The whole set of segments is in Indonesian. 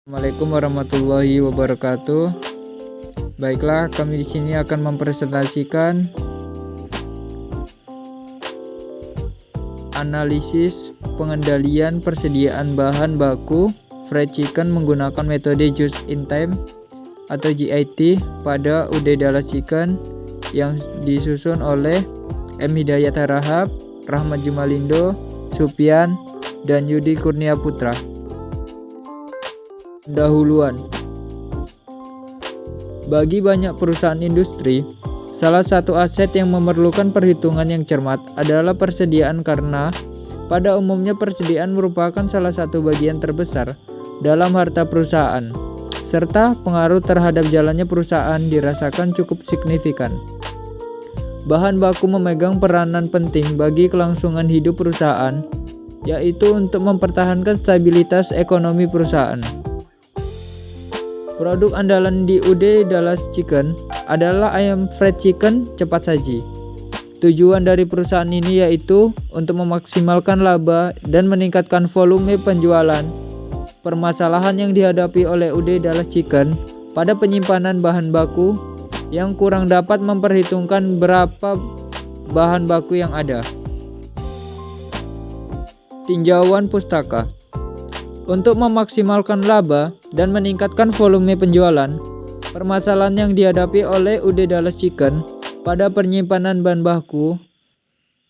Assalamualaikum warahmatullahi wabarakatuh. Baiklah, kami di sini akan mempresentasikan analisis pengendalian persediaan bahan baku fried chicken menggunakan metode just in time atau JIT pada UD Dallas Chicken yang disusun oleh M. Hidayat Harahap, Rahmat Jumalindo, Supian, dan Yudi Kurnia Putra. Pendahuluan. Bagi banyak perusahaan industri, salah satu aset yang memerlukan perhitungan yang cermat adalah persediaan karena pada umumnya persediaan merupakan salah satu bagian terbesar dalam harta perusahaan, serta pengaruh terhadap jalannya perusahaan dirasakan cukup signifikan. Bahan baku memegang peranan penting bagi kelangsungan hidup perusahaan, yaitu untuk mempertahankan stabilitas ekonomi perusahaan. Produk andalan di UD Dallas Chicken adalah ayam fried chicken cepat saji. Tujuan dari perusahaan ini yaitu untuk memaksimalkan laba dan meningkatkan volume penjualan. Permasalahan yang dihadapi oleh UD Dallas Chicken pada penyimpanan bahan baku yang kurang dapat memperhitungkan berapa bahan baku yang ada. Tinjauan pustaka. Untuk memaksimalkan laba dan meningkatkan volume penjualan, permasalahan yang dihadapi oleh UD Dallas Chicken pada penyimpanan bahan baku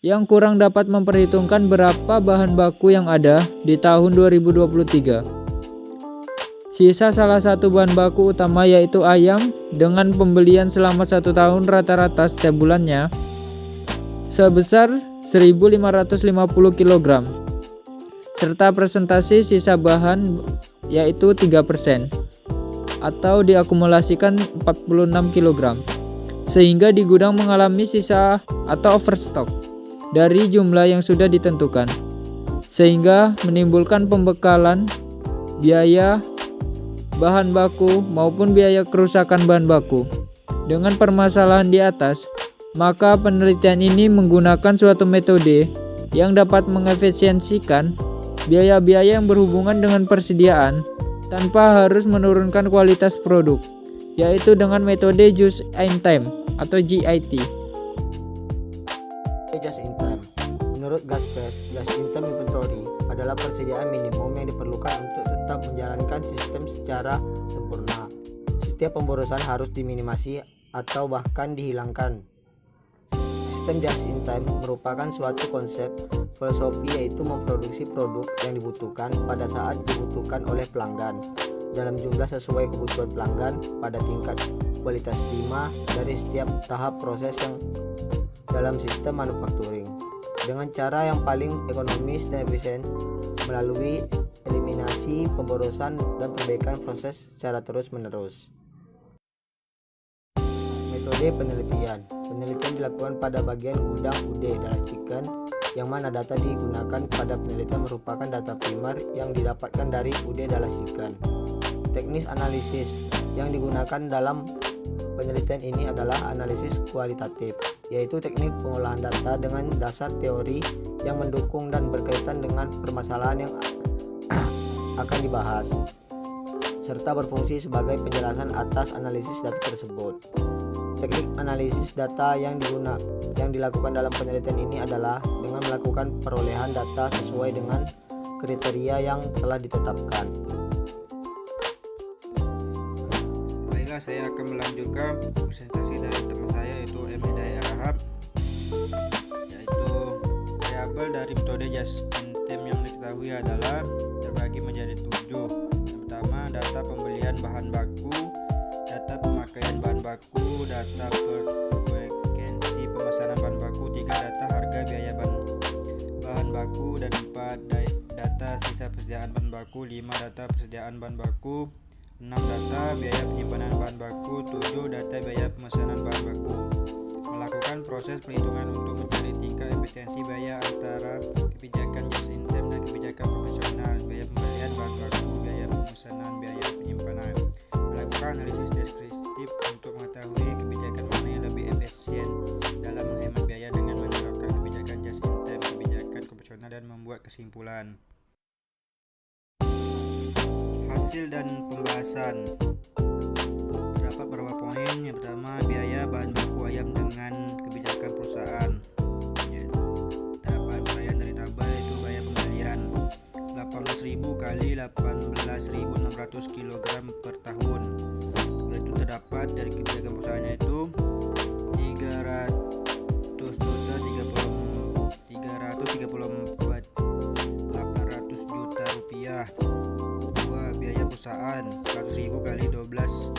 yang kurang dapat memperhitungkan berapa bahan baku yang ada di tahun 2023. Sisa salah satu bahan baku utama yaitu ayam dengan pembelian selama 1 tahun rata-rata setiap bulannya sebesar 1.550 kg. Serta presentasi sisa bahan yaitu 3% atau diakumulasikan 46 kg, sehingga di gudang mengalami sisa atau overstock dari jumlah yang sudah ditentukan, sehingga menimbulkan pembekalan biaya bahan baku maupun biaya kerusakan bahan baku. Dengan permasalahan di atas, maka penelitian ini menggunakan suatu metode yang dapat mengefisiensikan biaya-biaya yang berhubungan dengan persediaan tanpa harus menurunkan kualitas produk, yaitu dengan metode just in time atau JIT. Just in time. Menurut Gaspers, just in time inventory adalah persediaan minimum yang diperlukan untuk tetap menjalankan sistem secara sempurna. Setiap pemborosan harus diminimasi atau bahkan dihilangkan. Sistem just in time merupakan suatu konsep filosofi, yaitu memproduksi produk yang dibutuhkan pada saat dibutuhkan oleh pelanggan dalam jumlah sesuai kebutuhan pelanggan pada tingkat kualitas prima dari setiap tahap proses yang dalam sistem manufacturing dengan cara yang paling ekonomis dan efisien melalui eliminasi pemborosan dan perbaikan proses secara terus-menerus. Metode penelitian. Penelitian dilakukan pada bagian gudang UD Dallas Chicken, yang mana data digunakan pada penelitian merupakan data primer yang didapatkan dari UD Dallas Chicken. Teknis analisis yang digunakan dalam penelitian ini adalah analisis kualitatif, yaitu teknik pengolahan data dengan dasar teori yang mendukung dan berkaitan dengan permasalahan yang akan dibahas, serta berfungsi sebagai penjelasan atas analisis data tersebut. Teknik analisis data yang dilakukan dalam penelitian ini adalah dengan melakukan perolehan data sesuai dengan kriteria yang telah ditetapkan. Baiklah, saya akan melanjutkan presentasi dari teman saya yaitu M. Hidayat Harahap, yaitu variabel dari metode just in time yang diketahui adalah terbagi menjadi 7. Yang pertama, data pembelian bahan baku, data pemakaian bahan baku, data frekuensi pemesanan bahan baku, 3 data harga biaya bahan baku, dan 4 data sisa persediaan bahan baku, 5 data persediaan bahan baku, 6 data biaya penyimpanan bahan baku, 7 data biaya pemesanan bahan baku. Melakukan proses perhitungan untuk mencari tingkat efisiensi biaya antara kebijakan just in time dan kebijakan konvensional, biaya pembelian bahan baku, biaya pemesanan, biaya penyimpanan. Melakukan analisis deskriptif untuk mengetahui kebijakan mana yang lebih efisien dalam menghemat biaya dengan menerapkan kebijakan just in time, kebijakan konvensional, dan membuat kesimpulan. hasil dan pembahasan. Terdapat beberapa poin. Yang pertama, biaya bahan baku ayam dengan kebijakan perusahaan. Terdapat uraian dari tabel itu biaya pembelian 18.000 kali 18.600 kg per tahun. Itu terdapat dari kebijakan perusahaannya itu 334.800 juta rupiah. Kedua, biaya perusahaan 100.000 kali 12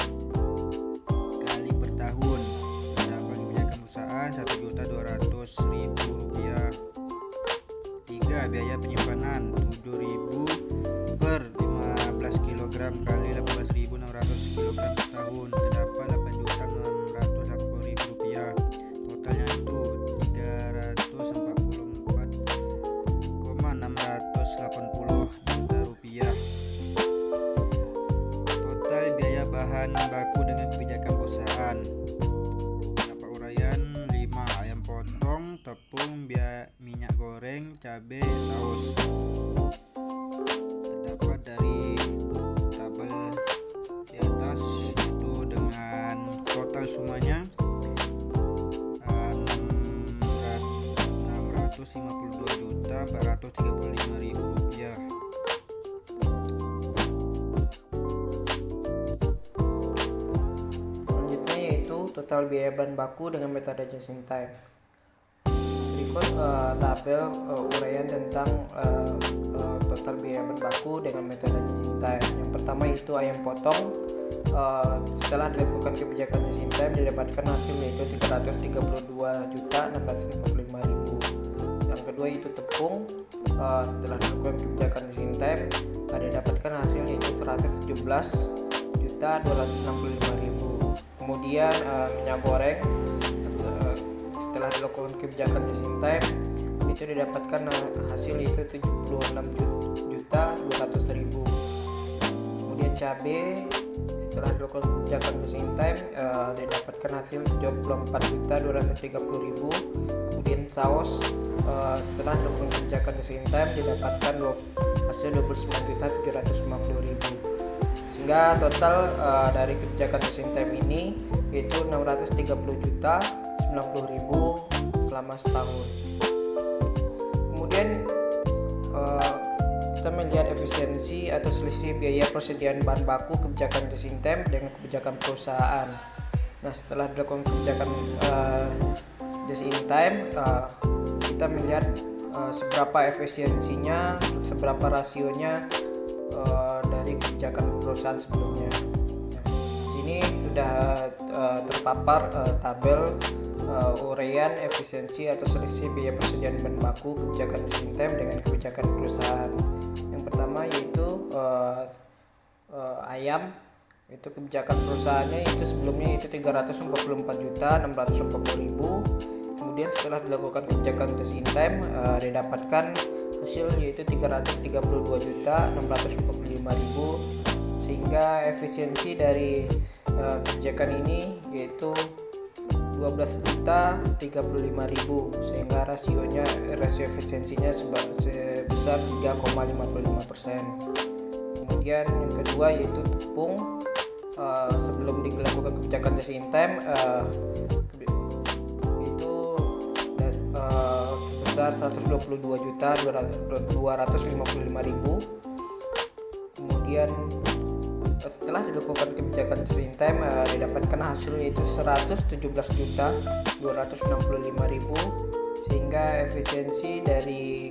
kali per tahun. Terdapat kebijakan perusahaan 1.200.000 rupiah. Tiga, biaya penyimpanan 7.000 per 15 kg kali 18.600 kg per tahun. Terdapat 8.680.000 rupiah. Totalnya itu 344,680 juta rupiah. Total biaya bahan baku dengan kebijakan perusahaan. Terdapat uraian 5, ayam potong, tepung, minyak goreng, cabai, saus. Terdapat dari tabel di atas itu dengan total sumanya 652.435.000 rupiah. Selanjutnya yaitu total biaya bahan baku dengan metode just in time. Berikut tabel uraian tentang total biaya bahan baku dengan metode just in time. Yang pertama yaitu ayam potong. Setelah dilakukan kebijakan just in time didapatkan hasil yaitu 332.645.000. Yang kedua itu tepung. Setelah dilakukan kebijakan just in time didapatkan hasil yaitu 117.265.000. Kemudian minyak goreng setelah dilakukan kebijakan just in time itu didapatkan hasil yaitu 76.200.000. Kemudian cabai setelah dilakukan kebijakan just in time didapatkan hasil 74.230.000. Kemudian saus setelah dilakukan kebijakan just in time didapatkan hasil 29.750.000. Sehingga total dari kebijakan just in time ini yaitu 630.090.000 selama setahun. Kemudian kita melihat efisiensi atau selisih biaya persediaan bahan baku kebijakan just in time dengan kebijakan perusahaan. Nah, setelah dilakukan kebijakan just in time, kita melihat seberapa efisiensinya, seberapa rasionya dari kebijakan perusahaan sebelumnya. Di sini sudah terpapar tabel uraian efisiensi atau selisih biaya persediaan bahan baku kebijakan just in time dengan kebijakan perusahaan. Yang pertama yaitu ayam, itu kebijakan perusahaannya itu sebelumnya itu 344.640.000. Kemudian setelah dilakukan kebijakan just in time didapatkan hasil yaitu 332.645.000, sehingga efisiensi dari kebijakan ini yaitu 12.035.000, sehingga rasio efisiensinya sebesar 3,55%. Kemudian yang kedua yaitu tepung. Sebelum dilakukan kebijakan just in time itu sebesar 122.255.000. Kemudian setelah dilakukan kebijakan just in time didapatkan hasil yaitu 117.265.000, sehingga efisiensi dari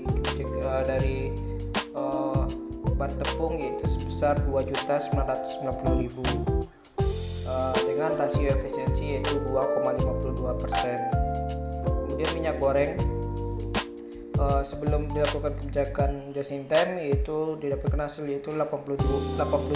bahan tepung yaitu sebesar 2.990.000 dengan rasio efisiensi yaitu 2,52%. Kemudian minyak goreng sebelum dilakukan kebijakan just in time yaitu didapatkan hasil yaitu 80.500.000.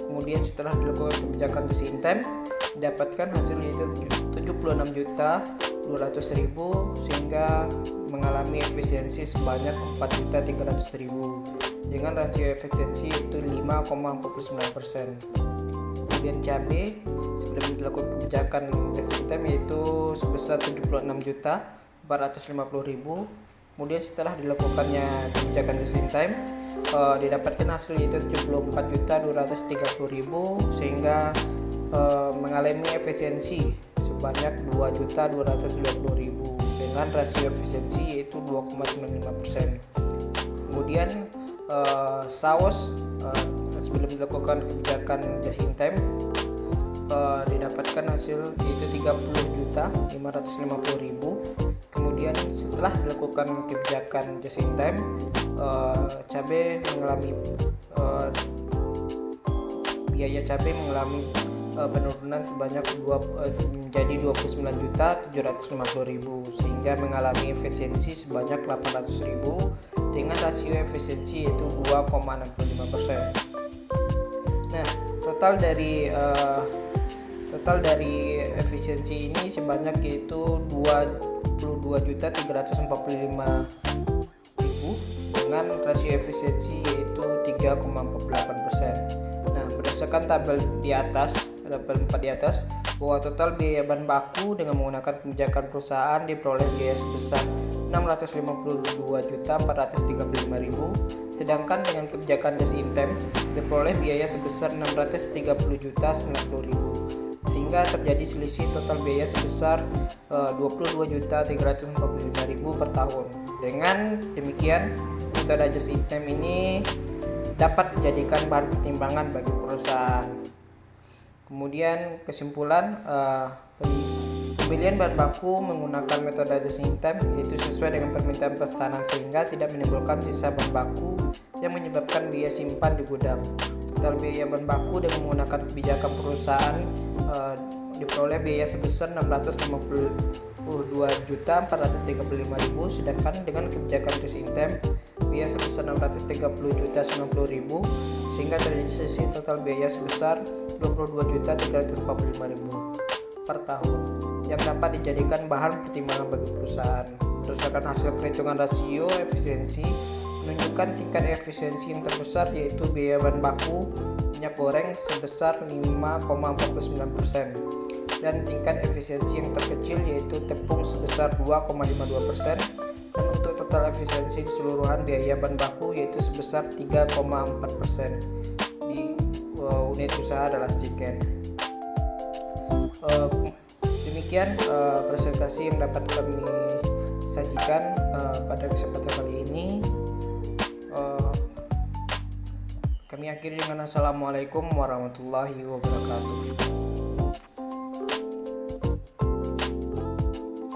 Kemudian setelah dilakukan kebijakan just in time didapatkan hasil yaitu 76.200.000, sehingga mengalami efisiensi sebanyak 4.300.000 dengan rasio efisiensi yaitu 5,49%. Kemudian cabai sebelum dilakukan kebijakan just in time yaitu sebesar 76.450.000. Kemudian setelah dilakukannya kebijakan just in time didapatkan hasil itu 74.230.000 sehingga mengalami efisiensi sebanyak 2.220.000 dengan rasio efisiensi yaitu 2,95%. Kemudian SAOS sebelum dilakukan kebijakan just in time didapatkan hasil yaitu 30.550.000. Kemudian setelah dilakukan kebijakan just in time, cabai mengalami biaya cabai mengalami penurunan sebanyak menjadi 29.750.000 sehingga mengalami efisiensi sebanyak 800.000 dengan rasio efisiensi yaitu 2,65%. Nah, total dari efisiensi ini sebanyak yaitu 22.345.000 dengan rasio efisiensi yaitu 3,48%. Nah, berdasarkan tabel 4 di atas bahwa total biaya bahan baku dengan menggunakan kebijakan perusahaan diperoleh biaya sebesar 652.435.000, sedangkan dengan kebijakan just in time diperoleh biaya sebesar 630.090.000, sehingga terjadi selisih total biaya sebesar 22.345.000 per tahun. Dengan demikian, metode just in time ini dapat dijadikan bahan pertimbangan bagi perusahaan. Kemudian kesimpulan, pembelian bahan baku menggunakan metode just in time yaitu sesuai dengan permintaan pesanan sehingga tidak menimbulkan sisa bahan baku yang menyebabkan biaya simpan di gudang. Total biaya bahan baku dengan menggunakan kebijakan perusahaan diperoleh biaya sebesar 652.435.000, sedangkan dengan kebijakan just in time biaya sebesar 630.090.000 sehingga terjadi selisih total biaya sebesar 22.345.000 per tahun yang dapat dijadikan bahan pertimbangan bagi perusahaan. Berdasarkan hasil perhitungan rasio efisiensi menunjukkan tingkat efisiensi yang terbesar yaitu biaya bahan baku minyak goreng sebesar 5,49% dan tingkat efisiensi yang terkecil yaitu tepung sebesar 2,52%, dan untuk total efisiensi keseluruhan biaya bahan baku yaitu sebesar 3,4% di unit usaha adalah chicken. Demikian presentasi yang dapat kami sajikan pada kesempatan kali ini. Kami akhiri dengan assalamualaikum warahmatullahi wabarakatuh.